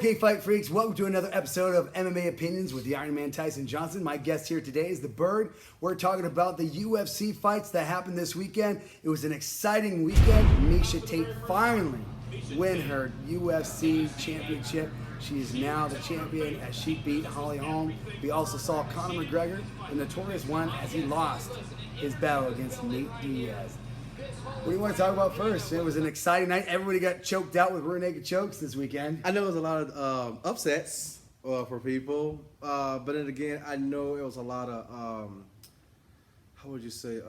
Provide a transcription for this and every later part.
Okay, fight freaks, welcome to another episode of MMA Opinions with the Iron Man Tyson Johnson. My guest here today is the Bird. We're talking about the UFC fights that happened this weekend. It was an exciting weekend. Miesha Tate finally win her UFC championship. She is now the champion as she beat Holly Holm. We also saw Conor McGregor, the notorious one, as he lost his battle against Nate Diaz. What do you want to talk about first? It was an exciting night. Everybody got choked out with rear naked chokes this weekend. I know it was a lot of upsets for people, but then again, I know it was a lot of, how would you say,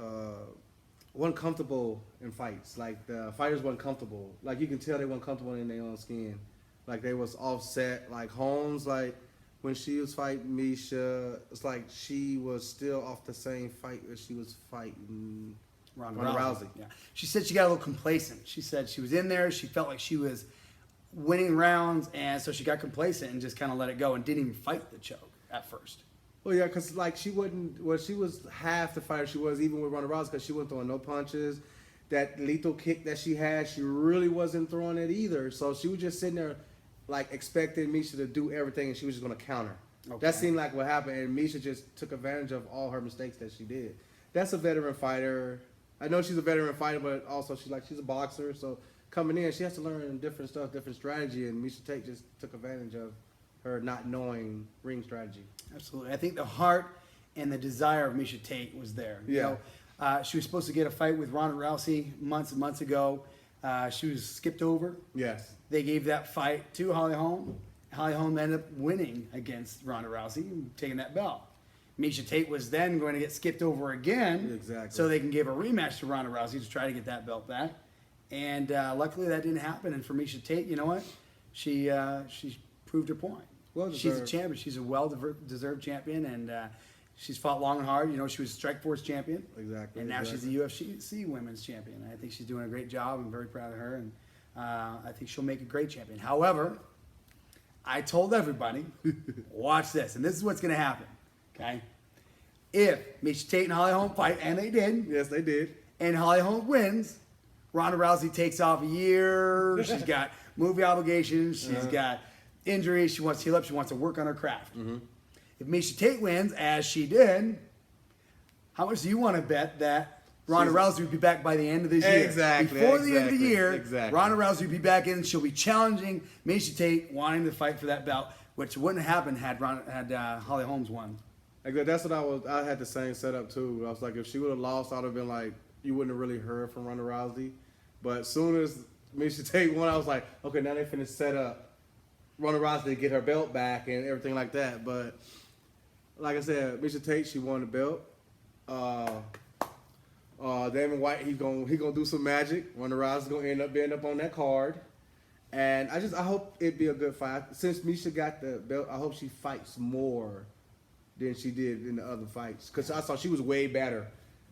weren't comfortable in fights. Like the fighters weren't comfortable. Like you can tell they weren't comfortable in their own skin. Like they was offset. Like Holmes, like when she was fighting Miesha, it's like she was still off the same fight as she was fighting Ronda Rousey. Yeah. She said she got a little complacent. She said she was in there. She felt like she was winning rounds, and so she got complacent and just kind of let it go and didn't even fight the choke at first. Well, yeah, because like she wasn't. Well, she was half the fighter she was even with Ronda Rousey because she wasn't throwing no punches. That lethal kick that she had, she really wasn't throwing it either. So she was just sitting there, like expecting Miesha to do everything, and she was just going to counter. Okay. That seemed like what happened, and Miesha just took advantage of all her mistakes that she did. That's a veteran fighter. I know she's a veteran fighter, but also she's a boxer. So coming in, she has to learn different stuff, different strategy, and Miesha Tate just took advantage of her not knowing ring strategy. Absolutely. I think the heart and the desire of Miesha Tate was there. Yeah. You know, she was supposed to get a fight with Ronda Rousey months and months ago. She was skipped over. Yes. They gave that fight to Holly Holm. Holly Holm ended up winning against Ronda Rousey and taking that belt. Miesha Tate was then going to get skipped over again, exactly, so they can give a rematch to Ronda Rousey to try to get that belt back. And luckily that didn't happen. And for Miesha Tate, you know what? She proved her point. Well, she's a champion. She's a well-deserved champion, and she's fought long and hard. You know, she was Strikeforce champion. Exactly. And now she's the UFC women's champion. I think she's doing a great job. I'm very proud of her, and I think she'll make a great champion. However, I told everybody, watch this, and this is what's going to happen. Okay, if Miesha Tate and Holly Holm fight, and they did. Yes, they did. And Holly Holm wins, Ronda Rousey takes off a year. She's got movie obligations. She's got injuries. She wants to heal up. She wants to work on her craft. Mm-hmm. If Miesha Tate wins, as she did, how much do you want to bet that Ronda Rousey will be back by the end of this year? Exactly. Before the end of the year, Ronda Rousey will be back in. She'll be challenging Miesha Tate, wanting to fight for that belt, which wouldn't happen had Holly Holmes won. Like that's what I had the same setup too. I was like, if she would have lost, I'd have been like, you wouldn't have really heard from Ronda Rousey. But as soon as Miesha Tate won, I was like, okay, now they finna set up Ronda Rousey to get her belt back and everything like that. But like I said, Miesha Tate, she won the belt. Damon White, he gonna do some magic. Ronda Rousey's gonna end up being up on that card. And I hope it be a good fight. Since Miesha got the belt, I hope she fights more than she did in the other fights. Because I saw she was way better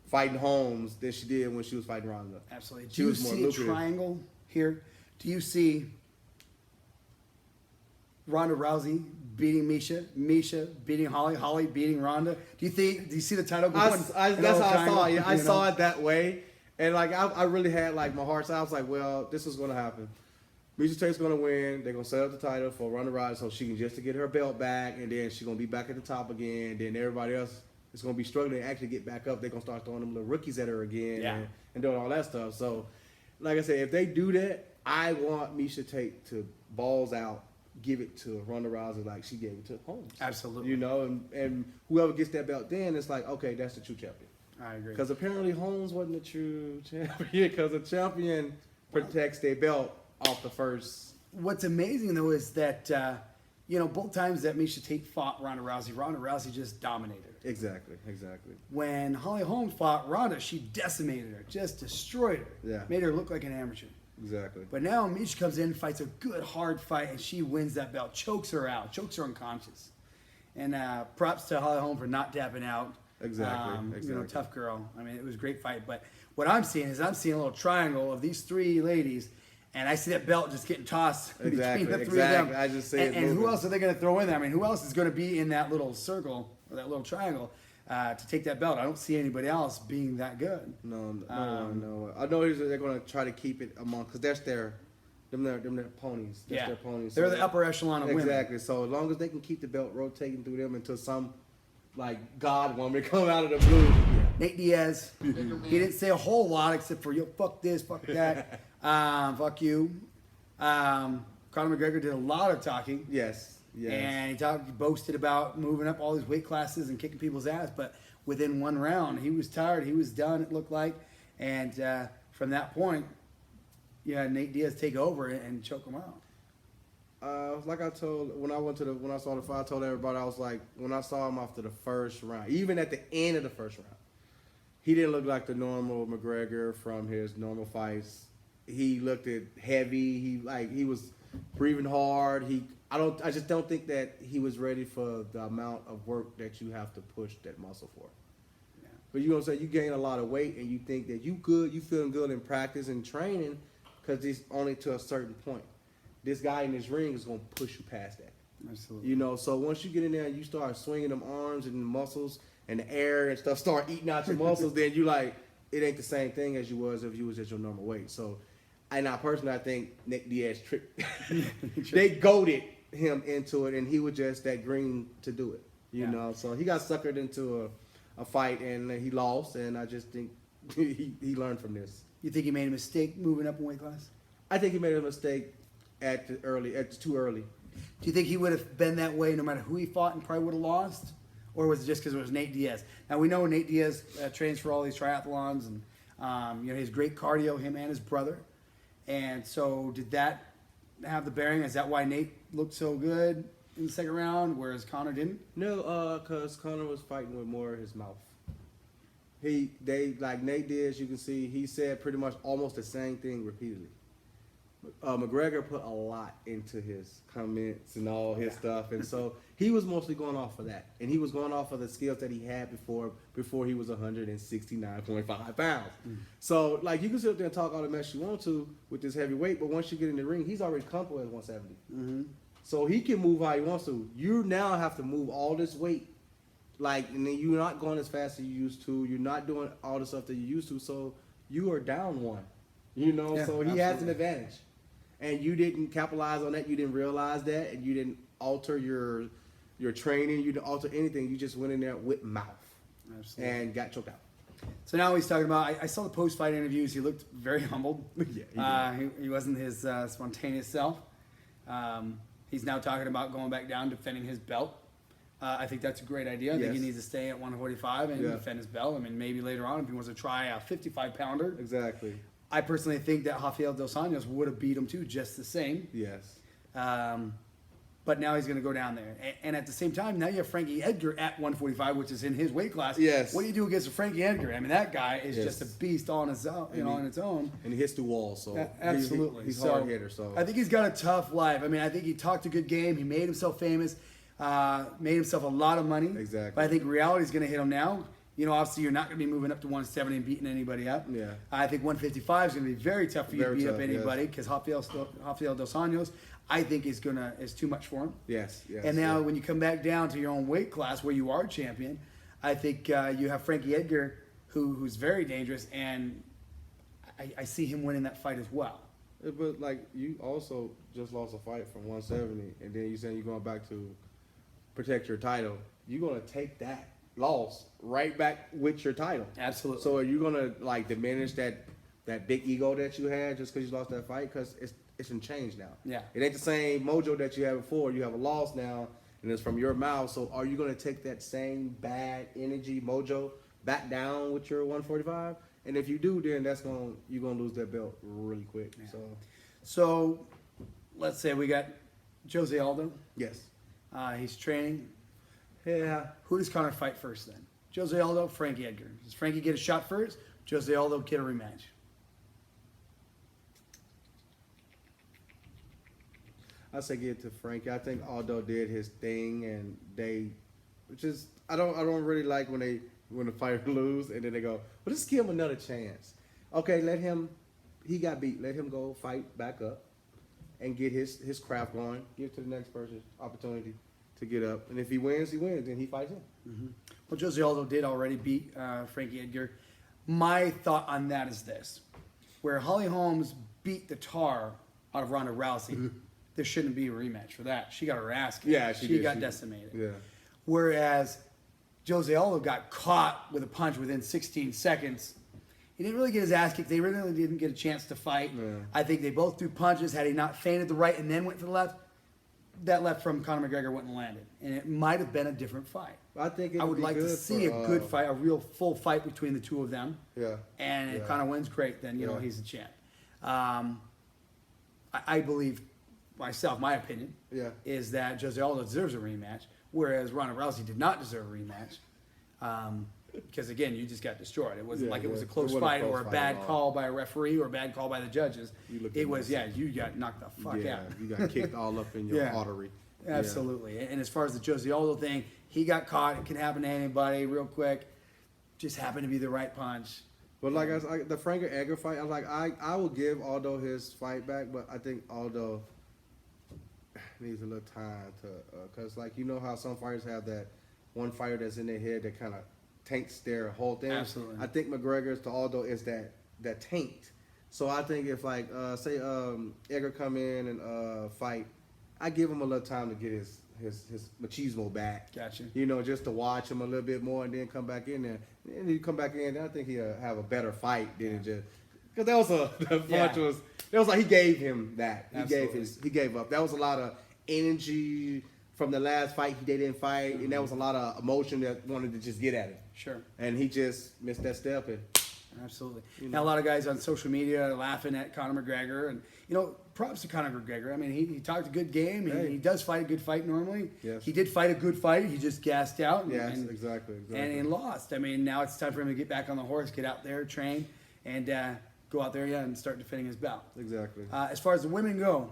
fighting Holmes than she did when she was fighting Ronda. Absolutely. Do you see a triangle here? Do you see Ronda Rousey beating Miesha beating Holly beating Ronda? Do you see the title going? That's how I saw it. Yeah, I saw it that way. And like I really had like my heart. So I was like, well, this is going to happen. Miesha Tate's going to win. They're going to set up the title for Ronda Rousey so she can just to get her belt back, and then she's going to be back at the top again. Then everybody else is going to be struggling to actually get back up. They're going to start throwing them little rookies at her again and doing all that stuff. So, like I said, if they do that, I want Miesha Tate to balls out, give it to Ronda Rousey like she gave it to Holmes. Absolutely. You know, and whoever gets that belt then, it's like, okay, that's the true champion. I agree. Because apparently Holmes wasn't the true champion because a champion protects their belt off the first. What's amazing though is that both times that Miesha Tate fought Ronda Rousey just dominated her. Exactly. When Holly Holm fought Ronda, she decimated her, just destroyed her. Yeah. Made her look like an amateur. Exactly. But now Miesha comes in, fights a good hard fight, and she wins that belt, chokes her out, chokes her unconscious. And props to Holly Holm for not tapping out. Exactly. Tough girl. I mean, it was a great fight. But what I'm seeing a little triangle of these three ladies. And I see that belt just getting tossed between the three of them. I just see it and who else are they going to throw in there? I mean, who else is going to be in that little circle or that little triangle to take that belt? I don't see anybody else being that good. No. I know they're going to try to keep it among because that's their Them their ponies. That's their ponies. They're So the upper echelon of women. Exactly. So as long as they can keep the belt rotating through them until some God woman come out of the blue. Nate Diaz, he didn't say a whole lot except for, yo, fuck this, fuck that, fuck you. Conor McGregor did a lot of talking. Yes. And he boasted about moving up all these weight classes and kicking people's ass. But within one round, he was tired. He was done, it looked like. And from that point, Nate Diaz take over and choke him out. Like I told when I saw the fight, I told everybody, I was like, when I saw him after the first round, even at the end of the first round, he didn't look like the normal McGregor from his normal fights. He looked heavy. He was breathing hard. I just don't think that he was ready for the amount of work that you have to push that muscle for. Yeah. But you know what I'm saying? You gain a lot of weight and you think that you feeling good in practice and training because it's only to a certain point. This guy in this ring is going to push you past that. Absolutely. So once you get in there and you start swinging them arms and muscles and the air and stuff start eating out your muscles, then you it ain't the same thing as you was if you was at your normal weight. So, I think Nick Diaz tricked. They goaded him into it, and he was just that green to do it. You know, so he got suckered into a fight and he lost, and I just think he learned from this. You think he made a mistake moving up in weight class? I think he made a mistake too early. Do you think he would have been that way no matter who he fought and probably would have lost? Or was it just because it was Nate Diaz? Now, we know Nate Diaz trains for all these triathlons and he has great cardio, him and his brother. And so did that have the bearing? Is that why Nate looked so good in the second round, whereas Conor didn't? No, because Conor was fighting with more of his mouth. Like Nate Diaz, you can see, he said pretty much almost the same thing repeatedly. McGregor put a lot into his comments and all his stuff, and so he was mostly going off of that, and he was going off of the skills that he had before he was 169.5 pounds. So you can sit up there and talk all the mess you want to with this heavyweight, but once you get in the ring, he's already comfortable at 170. So he can move how he wants to. You now have to move all this weight, and then you're not going as fast as you used to. You're not doing all the stuff that you used to, so you are down one. So he has an advantage. And you didn't capitalize on that. You didn't realize that, and you didn't alter your training. You didn't alter anything. You just went in there with mouth. Absolutely. And got choked out. So now he's talking about. I saw the post-fight interviews. He looked very humbled. He wasn't his spontaneous self. He's now talking about going back down, defending his belt. I think that's a great idea. I think he needs to stay at 145 and defend his belt. I mean, maybe later on if he wants to try a 55-pounder. Exactly. I personally think that Rafael Dos Anjos would have beat him too, just the same. Yes. But now he's going to go down there. And at the same time, now you have Frankie Edgar at 145, which is in his weight class. Yes. What do you do against Frankie Edgar? I mean, that guy is just a beast on his own, on its own. And he hits the wall, so absolutely. He's a hard hitter. So I think he's got a tough life. I mean, I think he talked a good game. He made himself famous, made himself a lot of money. Exactly. But I think reality is going to hit him now. Obviously you're not going to be moving up to 170 and beating anybody up. Yeah. I think 155 is going to be very tough for you to beat up anybody because Rafael Dos Anjos, I think is too much for him. Yes. And now when you come back down to your own weight class where you are champion, I think you have Frankie Edgar, who's very dangerous, and I see him winning that fight as well. But you also just lost a fight from 170, and then you're saying you're going back to protect your title. You're going to take that loss right back with your title. Absolutely. So are you gonna diminish that big ego that you had just because you lost that fight? Because it's in change now. Yeah. It ain't the same mojo that you had before. You have a loss now, and it's from your mouth. So are you gonna take that same bad energy mojo back down with your 145? And if you do, then you're gonna lose that belt really quick. Yeah. So let's say we got Jose Aldo. Yes. He's training. Yeah. Who does Conor fight first then? Jose Aldo, Frankie Edgar. Does Frankie get a shot first? Jose Aldo get a rematch? I say give it to Frankie. I think Aldo did his thing, and I don't really like when the fighter lose and then they go, well, just give him another chance. Okay, he got beat. Let him go fight back up and get his craft going. Give it to the next person opportunity to get up, and if he wins, then he fights him. Mm-hmm. Well, Jose Aldo did already beat Frankie Edgar. My thought on that is this: where Holly Holmes beat the tar out of Ronda Rousey, there shouldn't be a rematch for that. She got her ass kicked. Yeah, she got decimated. Yeah. Whereas Jose Aldo got caught with a punch within 16 seconds. He didn't really get his ass kicked. They really didn't get a chance to fight. Yeah. I think they both threw punches. Had he not feinted the right and then went for the left, that left from Conor McGregor wouldn't have landed. And it might have been a different fight. I think it I would like to see a good fight, a real full fight between the two of them. Yeah. And if Conor wins, great. Then, you know, he's a champ. I believe myself, my opinion, is that Jose Aldo deserves a rematch, whereas Ronda Rousey did not deserve a rematch. Because again, you just got destroyed. It wasn't like it was a close fight or a bad call by a referee or a bad call by the judges. It was, you got knocked the fuck out. You got kicked all up in your artery. Absolutely. And as far as the Jose Aldo thing, he got caught. It can happen to anybody real quick. Just happened to be the right punch. But like the Frank Edgar fight, I will give Aldo his fight back, but I think Aldo needs a little time to, cause like you know how some fighters have that one fighter that's in their head that kind of taints their whole thing. Absolutely. I think McGregor's to Aldo is that taint. So I think if like say Edgar come in and fight, I give him a little time to get his machismo back. Gotcha. You know, just to watch him a little bit more and then come back in there. And he come back in, I think he'll have a better fight than just because that was the punch was like he gave him that. He gave up. That was a lot of energy from the last fight they didn't fight, and that was a lot of emotion that wanted to just get at him. Sure. And he just missed that step and absolutely. Now a lot of guys on social media are laughing at Conor McGregor, and you know, props to Conor McGregor. I mean, he talked a good game. He does fight a good fight normally. Yes. He did fight a good fight. He just gassed out. And, exactly. And lost. I mean, now it's time for him to get back on the horse, get out there, train, and go out there and start defending his belt. Exactly. As far as the women go,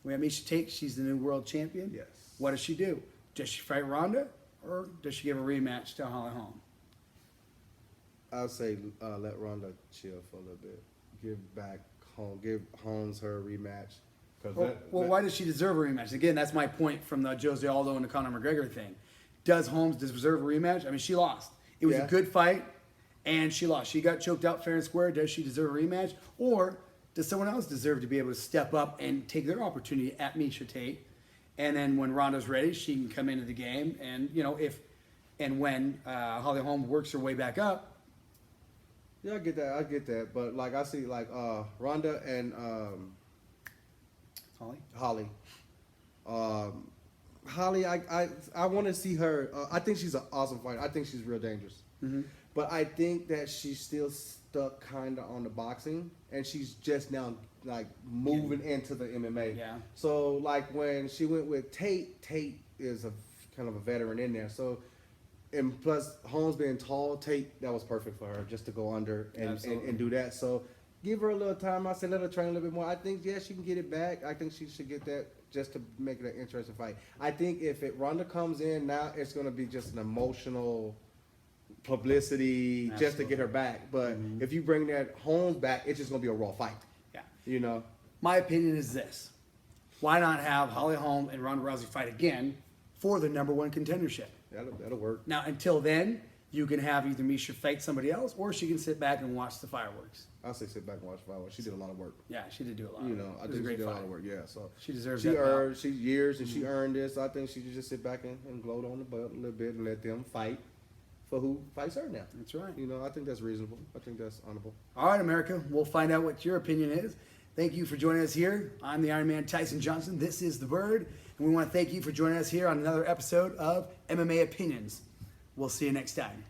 we have Miesha Tate. She's the new world champion. Yes. What does she do? Does she fight Ronda, or does she give a rematch to Holly Holm? I'll say let Ronda chill for a little bit. Give Holmes her rematch. Why does she deserve a rematch? Again, that's my point from the Jose Aldo and the Conor McGregor thing. Does Holmes deserve a rematch? I mean, she lost. It was a good fight, and she lost. She got choked out fair and square. Does she deserve a rematch? Or does someone else deserve to be able to step up and take their opportunity at Miesha Tate? And then when Ronda's ready, she can come into the game. And, you know, when Holly Holm works her way back up. Yeah, I get that. But, like, I see, like, Ronda and Holly. Holly, I want to see her. I think she's an awesome fighter. I think she's real dangerous. Mm-hmm. But I think that she's still stuck kind of on the boxing, and she's just now like moving into the MMA. Yeah. So like when she went with Tate is a kind of a veteran in there. So, and plus Holmes being tall, Tate, that was perfect for her just to go under and do that. So give her a little time. I said let her train a little bit more. I think she can get it back. I think she should get that just to make it an interesting fight. I think if Ronda comes in now, it's going to be just an emotional publicity just to get her back. But if you bring that Holmes back, it's just going to be a raw fight. Yeah. You know? My opinion is this. Why not have Holly Holm and Ronda Rousey fight again for the #1 contendership? That'll work. Now, until then, you can have either Miesha fight somebody else, or she can sit back and watch the fireworks. I'll say sit back and watch the fireworks. She did a lot of work. Yeah, she did do a lot. You know, I think she did a lot of work. Yeah, so she deserves. She earned. She years and she earned this. I think she should just sit back and gloat on the belt a little bit and let them fight for who fights her now. That's right. You know, I think that's reasonable. I think that's honorable. All right, America. We'll find out what your opinion is. Thank you for joining us here. I'm the Iron Man Tyson Johnson. This is The Bird. And we want to thank you for joining us here on another episode of MMA Opinions. We'll see you next time.